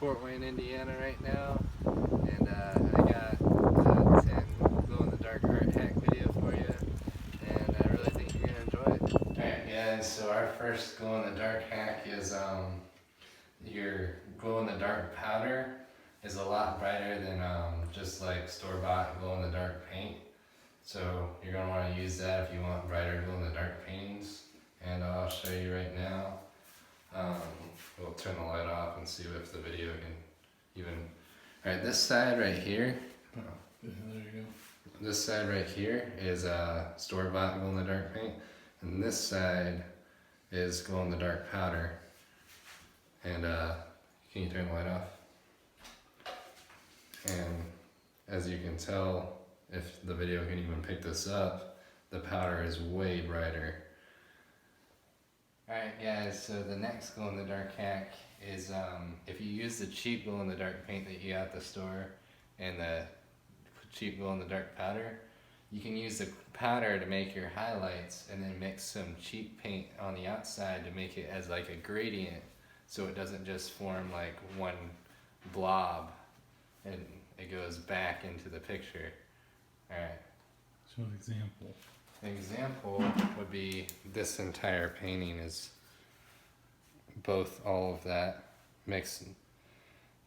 Fort Wayne, Indiana right now, and I got a 10 glow-in-the-dark art hack video for you, and I really think you're going to enjoy it. Alright guys, so our first glow-in-the-dark hack is your glow-in-the-dark powder is a lot brighter than just like store-bought glow-in-the-dark paint. So you're going to want to use that if you want brighter glow-in-the-dark paintings, and I'll show you right now. We'll turn the light off and see if the video can even... Alright, this side right here, There you go. this side right here is store-bought glow-in-the-dark paint, and this side is glow-in-the-dark powder. And can you turn the light off? And as you can tell, if the video can even pick this up, the powder is way brighter. Alright guys, so the next glow-in-the-dark hack is if you use the cheap glow-in-the-dark paint that you got at the store and the cheap glow-in-the-dark powder, you can use the powder to make your highlights and then mix some cheap paint on the outside to make it as like a gradient, so it doesn't just form like one blob and it goes back into the picture. Alright. Show an example. An example would be this entire painting is all of that mixed.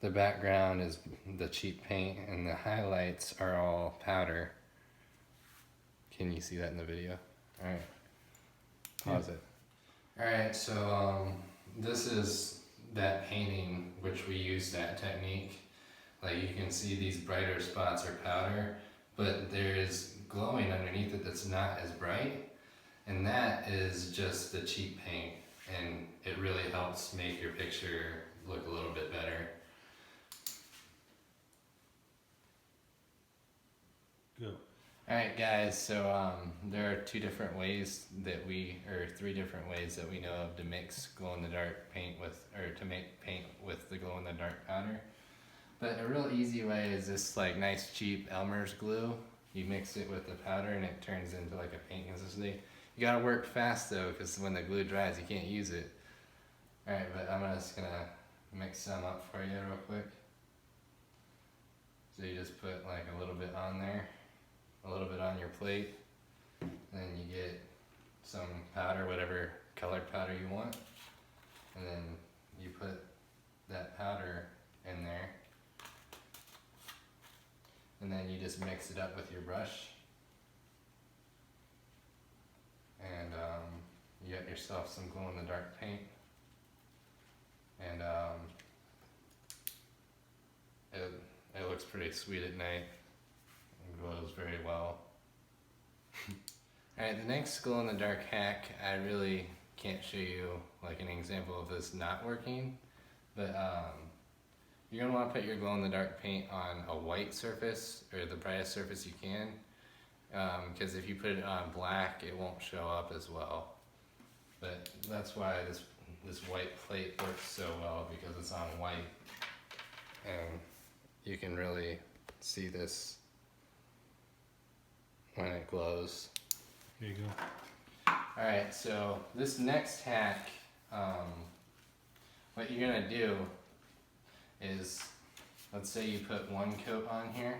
The background is the cheap paint and the highlights are all powder. Can you see that in the video? Alright. Pause it. Alright, so this is that painting which we use that technique. Like you can see these brighter spots are powder, but there is glowing underneath it that's not as bright, and that is just the cheap paint, and it really helps make your picture look a little bit better. Go. Alright guys, so there are three different ways that we know of to mix glow-in-the-dark paint with, or to make paint with the glow-in-the-dark powder. But a real easy way is this like nice cheap Elmer's glue. You mix it with the powder and it turns into like a paint consistency. You gotta work fast though, because when the glue dries you can't use it. Alright, but I'm just gonna mix some up for you real quick. So you just put like a little bit on there, a little bit on your plate, and then you get some powder, whatever colored powder you want, and then you put that powder in there. And then you just mix it up with your brush, and you get yourself some glow-in-the-dark paint, and it looks pretty sweet at night and glows very well. Alright, the next glow-in-the-dark hack, I really can't show you like an example of this not working, but you're going to want to put your glow-in-the-dark paint on a white surface, or the brightest surface you can, because if you put it on black, it won't show up as well. But that's why this white plate works so well, because it's on white, and you can really see this when it glows. Here you go. Alright, so this next hack, what you're going to do is, let's say you put one coat on here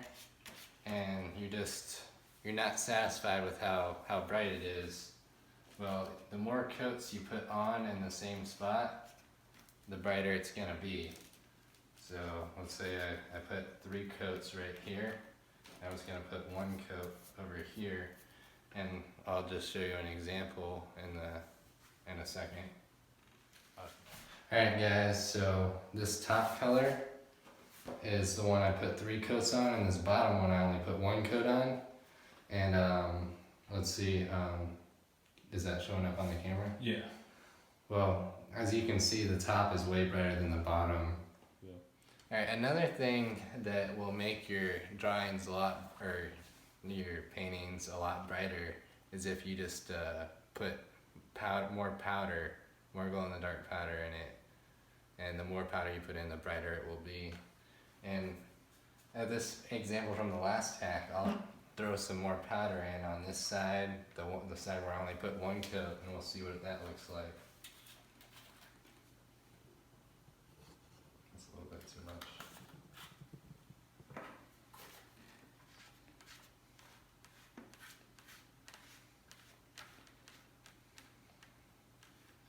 and you're not satisfied with how bright it is. Well, the more coats you put on in the same spot, the brighter it's gonna be. So let's say I put 3 coats right here. I was gonna put 1 coat over here, and I'll just show you an example in a second. Alright guys, so this top color is the one I put 3 coats on, and this bottom one I only put 1 coat on. And let's see, is that showing up on the camera? Yeah. Well, as you can see, the top is way brighter than the bottom. Yeah. Alright, another thing that will make your drawings or your paintings a lot brighter is if you just put more glow-in-the-dark powder in it. And the more powder you put in, the brighter it will be. And this example from the last hack, I'll throw some more powder in on this side, the side where I only put 1 coat, and we'll see what that looks like. That's a little bit too much.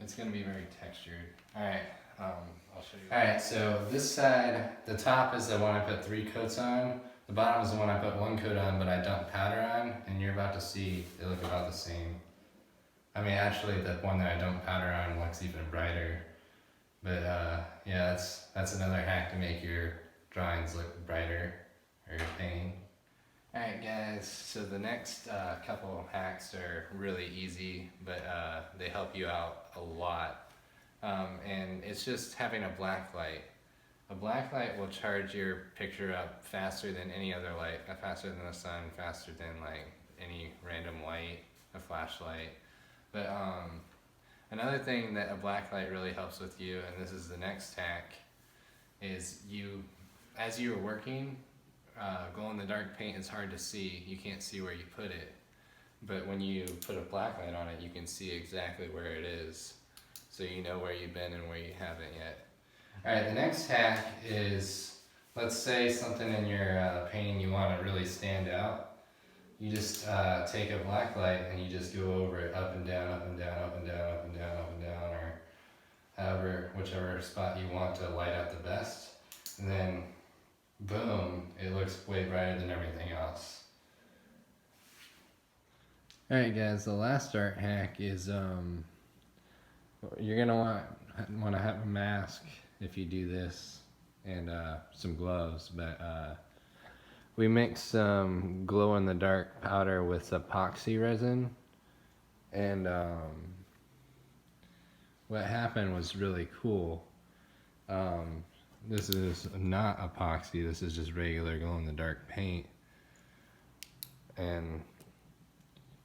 It's gonna be very textured. Alright, I'll show you. Alright, so this side, the top is the one I put 3 coats on. The bottom is the one I put 1 coat on, but I dumped powder on, and you're about to see they look about the same. I mean, actually, the one that I dumped powder on looks even brighter. But yeah, that's another hack to make your drawings look brighter, or your painting. Alright guys, so the next couple of hacks are really easy, but they help you out a lot. And it's just having a black light. A black light will charge your picture up faster than any other light, faster than the sun, faster than like any random light, a flashlight. But another thing that a black light really helps with you, and this is the next hack, is as you're working, glow-in-the-dark paint is hard to see. You can't see where you put it. But when you put a black light on it, you can see exactly where it is. So you know where you've been and where you haven't yet. Alright, the next hack is, let's say something in your painting you want to really stand out. You just take a black light and you just go over it up and down, up and down, up and down, up and down, up and down, or however, whichever spot you want to light up the best. And then boom, it looks way brighter than everything else. Alright guys, the last art hack is you're gonna want to have a mask if you do this, and some gloves, but we mix some glow-in-the-dark powder with epoxy resin, and what happened was really cool. This is not epoxy, this is just regular glow-in-the-dark paint, and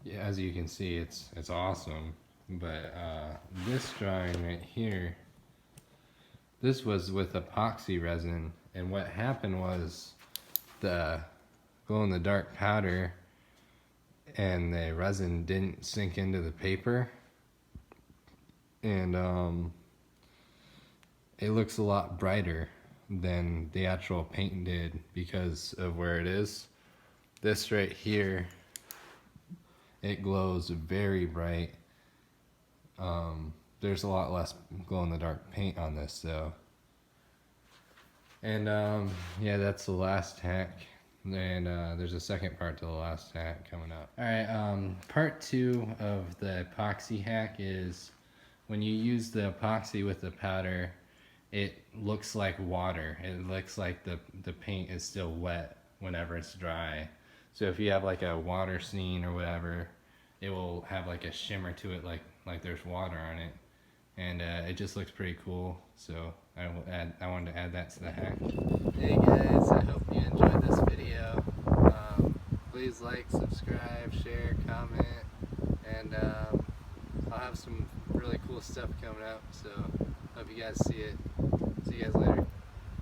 yeah, as you can see, it's awesome. But this drawing right here, this was with epoxy resin, and what happened was the glow-in-the-dark powder and the resin didn't sink into the paper, and it looks a lot brighter than the actual paint did because of where it is. This right here, it glows very bright. There's a lot less glow-in-the-dark paint on this though. And yeah, that's the last hack. And there's a second part to the last hack coming up. Alright, part 2 of the epoxy hack is when you use the epoxy with the powder, it looks like water. It looks like the paint is still wet whenever it's dry. So if you have like a water scene or whatever, it will have like a shimmer to it, like there's water on it, and it just looks pretty cool. So I wanted to add that to the hack. Hey guys, I hope you enjoyed this video. Please like, subscribe, share, comment, and I'll have some really cool stuff coming up. So hope you guys see it. See you guys later.